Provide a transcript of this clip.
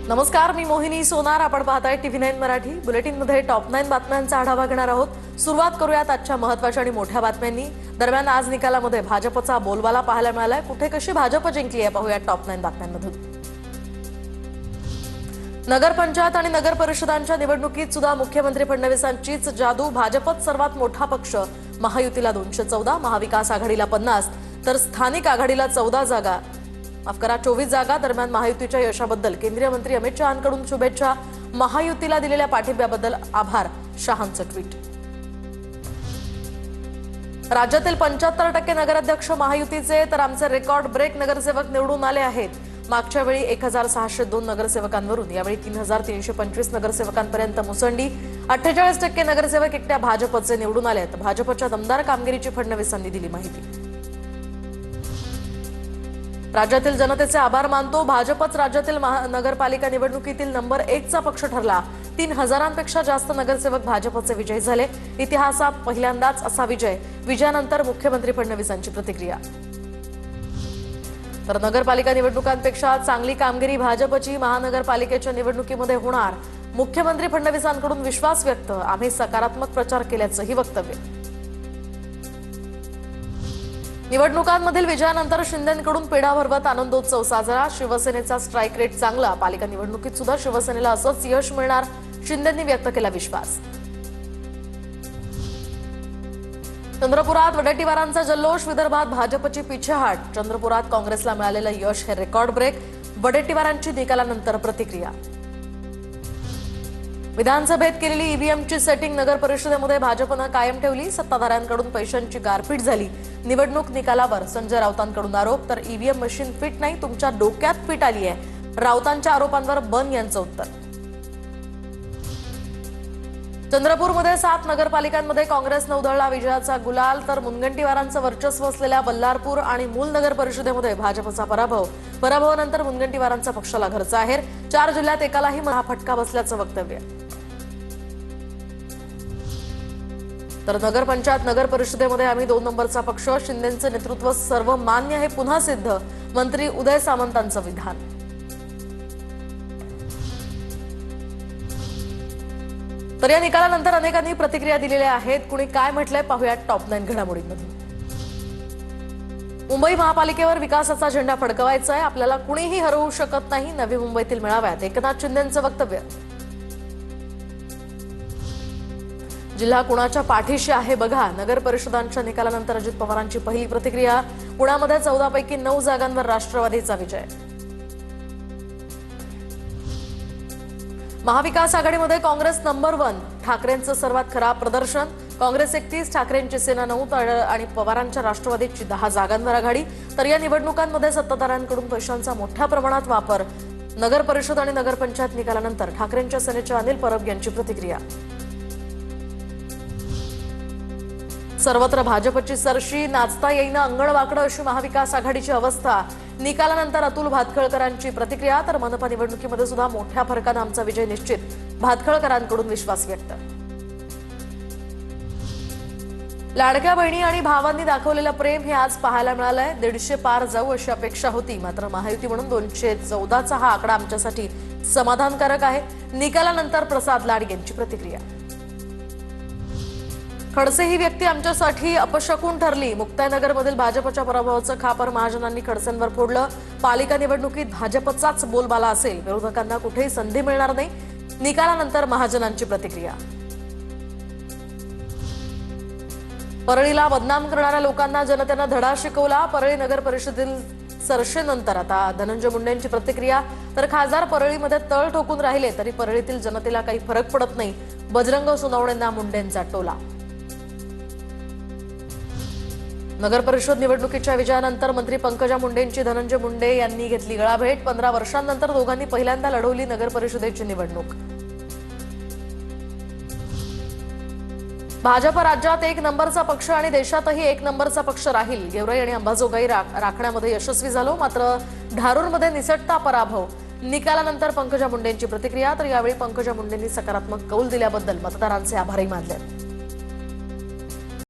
नमस्कार, मी मोहिनी सोनार. आपण पाहताय TV9 मराठी. बुलेटिनमध्ये टॉप 9 बातम्यांचा आढावा घेणार आहोत. सुरुवात करूयात आजच्या महत्त्वाच्या आणि मोठ्या बातम्यांनी. दरम्यान आज निकालामध्ये भाजपचा बोलबाला पाहायला मिळालाय. कुठे कशी भाजप जिंकली आहे पाहूयात टॉप 9 बातम्यांमधून. नगरपंचायत आणि नगर परिषदांच्या निवडणुकीत सुद्धा मुख्यमंत्री फडणवीसांचीच जादू. भाजपच सर्वात मोठा पक्ष. महायुतीला 214, महाविकास आघाडीला 50, तर स्थानिक आघाडीला 14 जागा, 24 जागा. दरम्यान महायुतीच्या यशाबद्दल केंद्रीय मंत्री अमित शहांकडून शुभेच्छा. महायुतीला दिलेल्या पाठिंब्याबद्दल आभार, शहांचं ट्विट. राज्यातील 75% नगराध्यक्ष महायुतीचे, तर आमचे रेकॉर्ड ब्रेक नगरसेवक निवडून आले आहेत. मागच्या वेळी 1602 नगरसेवकांवरून यावेळी 3325 नगरसेवकांपर्यंत मुसंडी. 48% नगरसेवक एकट्या भाजपचे निवडून आले आहेत. भाजपच्या दमदार कामगिरीची फडणवीसांनी दिली माहिती. राज्यातील जनतेचे आभार मानतो. भाजपच राज्यातील नगरपालिका निवडणुकीतील नंबर 1 चा पक्ष ठरला. 3000पेक्षा जास्त नगरसेवक भाजपचे विजयी झाले. इतिहासात पहिल्यांदाच असा विजय. विजयानंतर मुख्यमंत्री फडणवीसांची प्रतिक्रिया. तर नगरपालिका निवडणुकांपेक्षा चांगली कामगिरी भाजपची महानगरपालिकेच्या निवडणुकीमध्ये होणार. मुख्यमंत्री फडणवीसांकडून विश्वास व्यक्त. आम्ही सकारात्मक प्रचार केल्याचंही वक्तव्य. निवडणुकांमधील विजयानंतर शिंदेंकडून पेढा भरवत आनंदोत्सव साजरा. शिवसेनेचा स्ट्राईक रेट चांगला. पालिका निवडणुकीत सुद्धा शिवसेनेला असंच यश मिळणार. शिंदेंनी व्यक्त केला विश्वास. चंद्रपुरात वडेट्टीवारांचा जल्लोष. विदर्भात भाजपची पिछेहाट. चंद्रपुरात काँग्रेसला मिळालेलं यश हे रेकॉर्ड ब्रेक. वडेट्टीवारांची निकालानंतर प्रतिक्रिया. विधानसभेत केलेली ईव्हीएमची सेटिंग नगर परिषदेमध्ये भाजपनं कायम ठेवली. सत्ताधाऱ्यांकडून पैशांची गारपीट झाली. निवडणूक निकालावर संजय राऊतांकडून आरोप. तर ईव्हीएम मशीन फिट नाही, तुमच्या डोक्यात फिट आली आहे. राऊतांच्या आरोपांवर बन यांचं उत्तर. चंद्रपूरमध्ये 7 नगरपालिकांमध्ये काँग्रेसनं उधळला विजयाचा गुलाल. तर मुनगंटीवारांचं वर्चस्व असलेल्या बल्लारपूर आणि मूल नगर परिषदेमध्ये भाजपचा पराभव. पराभवानंतर मुनगंटीवारांचा पक्षाला घरचा आहेर. 4 जिल्ह्यात एकालाही हा फटका बसल्याचं वक्तव्य. तर नगरपंचायत नगर परिषदेमध्ये आम्ही 2 नंबरचा पक्ष. शिंदेंचं नेतृत्व सर्व मान्य हे पुन्हा सिद्ध. मंत्री उदय सामंतांचं विधान. तर या निकालानंतर अनेकांनी प्रतिक्रिया दिलेल्या आहेत. कुणी काय म्हटलंय पाहूयात टॉप 9 घडामोडींमधून. मुंबई महापालिकेवर विकासाचा झेंडा फडकवायचा आहे. आपल्याला कुणीही हरवू शकत नाही. नवी मुंबईतील मेळाव्यात एकनाथ शिंदेंचं वक्तव्य. जिल्हा कुणाच्या पाठीशी आहे बघा. नगर परिषदांच्या निकालानंतर अजित पवारांची पहिली प्रतिक्रिया. पुण्यामध्ये 14 पैकी 9 जागांवर राष्ट्रवादीचा विजय. महाविकास आघाडीमध्ये काँग्रेस नंबर 1. ठाकरेंचं सर्वात खराब प्रदर्शन. काँग्रेस 31, ठाकरेंची सेना 9 आणि पवारांच्या राष्ट्रवादीची 10 जागांवर आघाडी. तर या निवडणुकांमध्ये सत्ताधाऱ्यांकडून पैशांचा मोठ्या प्रमाणात वापर. नगर परिषद आणि नगरपंचायत निकालानंतर ठाकरेंच्या सेनेचे अनिल परब यांची प्रतिक्रिया. सर्वत्र भाजपची सरशी. नाचता येईना अंगण वाकडं अशी महाविकास आघाडीची अवस्था. निकालानंतर अतुल भातखळकरांची प्रतिक्रिया. तर मनपा निवडणुकीमध्ये सुद्धा मोठ्या फरकानं आमचा विजय निश्चित. भातखळकरांकडून विश्वास व्यक्त. लाडक्या बहिणी आणि भावांनी दाखवलेलं प्रेम हे आज पाहायला मिळालंय. 150 पार जाऊ अशी अपेक्षा होती, मात्र महायुती म्हणून 214चा हा आकडा आमच्यासाठी समाधानकारक आहे. निकालानंतर प्रसाद लाड यांची प्रतिक्रिया. खडसे ही व्यक्ती आमच्यासाठी अपशकुन ठरली. मुक्ताईनगरमधील भाजपच्या पराभवाचं खापर महाजनांनी खडसेंवर फोडलं. पालिका निवडणुकीत भाजपचाच बोलबाला असेल. विरोधकांना कुठेही संधी मिळणार नाही. निकालानंतर महाजनांची प्रतिक्रिया. परळीला बदनाम करणाऱ्या लोकांना जनतेनं धडा शिकवला. परळी नगर परिषदेतील सरशेनंतर आता धनंजय मुंडेंची प्रतिक्रिया. तर खासदार परळीमध्ये तळ ठोकून राहिले तरी परळीतील जनतेला काही फरक पडत नाही. बजरंग सोनवणेंना मुंडेंचा टोला. नगर परिषद निवडणुकीच्या विजयानंतर मंत्री पंकजा मुंडेंची धनंजय मुंडे यांनी घेतली गळाभेट. 15 वर्षांनंतर दोघांनी पहिल्यांदा लढवली नगर परिषदेची निवडणूक. भाजप राज्यात 1 नंबरचा पक्ष आणि देशातही 1 नंबरचा पक्ष राहील. गेवराई आणि अंबाजोगाई राखण्यामध्ये यशस्वी झालो, मात्र धारूरमध्ये निसटता पराभव. निकालानंतर पंकजा मुंडेंची प्रतिक्रिया. तर यावेळी पंकजा मुंडेंनी सकारात्मक कौल दिल्याबद्दल मतदारांचे आभारही मानले.